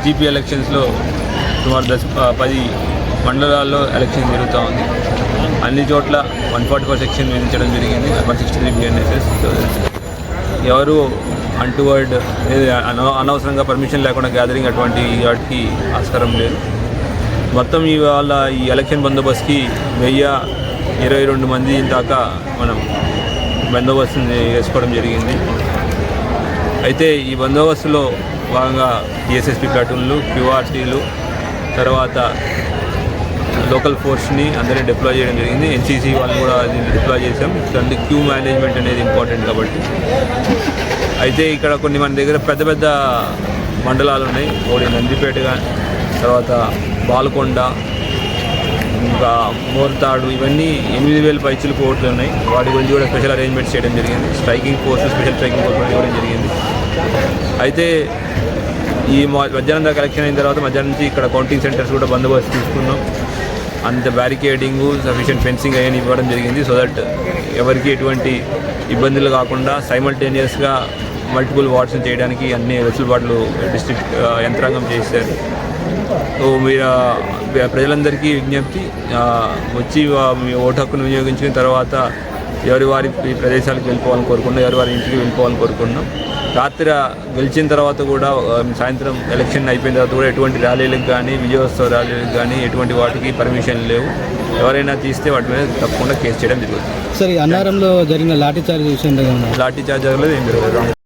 GP ఎలక్షన్స్లో సుమారు 10 మండలాల్లో ఎలక్షన్ జరుగుతూ ఉంది. అన్ని చోట్ల 144 సెక్షన్ విధించడం జరిగింది. 163 BNSS. ఎవరు అంటువర్డ్ అనవసరంగా పర్మిషన్ లేకుండా గ్యాదరింగ్ అటువంటి వాటికి ఆస్కారం లేదు. మొత్తం ఇవాళ ఈ ఎలక్షన్ బందోబస్తుకి 1022 మంది దాకా మనం బందోబస్తుని వేసుకోవడం జరిగింది. అయితే ఈ బందోబస్తులో భాగంగా DSSP ప్లాటూన్లు, QRTలు, తర్వాత లోకల్ ఫోర్స్ని అందరినీ డిప్లాయ్ చేయడం జరిగింది. NCC వాళ్ళు కూడా దీన్ని డిప్లాయ్ చేసాం. దానికి క్యూ మేనేజ్మెంట్ అనేది ఇంపార్టెంట్ కాబట్టి. అయితే ఇక్కడ కొన్ని మన దగ్గర పెద్ద పెద్ద మండలాలు ఉన్నాయి. ఒకటి నందిపేట, తర్వాత బాల్కొండ, ఇంకా మోర్తాడు, ఇవన్నీ 8000 పైచులు కోట్లు ఉన్నాయి. వాటి గురించి కూడా స్పెషల్ అరేంజ్మెంట్స్ చేయడం జరిగింది. స్పెషల్ స్ట్రైకింగ్ ఫోర్స్ ఇవ్వడం జరిగింది. అయితే ఈ మధ్యాహ్నం దాకా ఎలక్షన్ అయిన తర్వాత మధ్యాహ్నం నుంచి ఇక్కడ కౌంటింగ్ సెంటర్స్ కూడా బందోబస్తు తీసుకున్నాం. అంత బ్యారికేడింగు, సఫిషియెంట్ ఫెన్సింగ్ అయ్యని ఇవ్వడం జరిగింది. సో దట్ ఎవరికి ఎటువంటి ఇబ్బందులు కాకుండా సైమల్టేనియస్గా మల్టిపుల్ వార్డ్స్ని చేయడానికి అన్ని వెసులుబాట్లు డిస్ట్రిక్ట్ యంత్రాంగం చేశారు. సో మీరు ప్రజలందరికీ విజ్ఞప్తి, వచ్చి మీ ఓటు హక్కును వినియోగించిన తర్వాత ఎవరి వారి ప్రదేశాలకు వెళ్ళిపోవాలని కోరుకున్నాం, ఎవరి వారి ఇంటికి వెళ్ళిపోవాలని కోరుకున్నాం. రాత్రి గెలిచిన తర్వాత కూడా సాయంత్రం ఎలక్షన్ అయిపోయిన తర్వాత కూడా ఎటువంటి ర్యాలీలకు కానీ, విజయోత్సవ ర్యాలీలకు కానీ ఎటువంటి వాటికి పర్మిషన్ లేవు. ఎవరైనా తీస్తే వాటి మీద తప్పకుండా కేసు చేయడం జరుగుతుంది. సరే, అన్నారంలో జరిగిన లాఠీ చార్జ్ విషయంలో లాఠీ చార్జ్ జరగలేదు, ఏం జరగలేదు.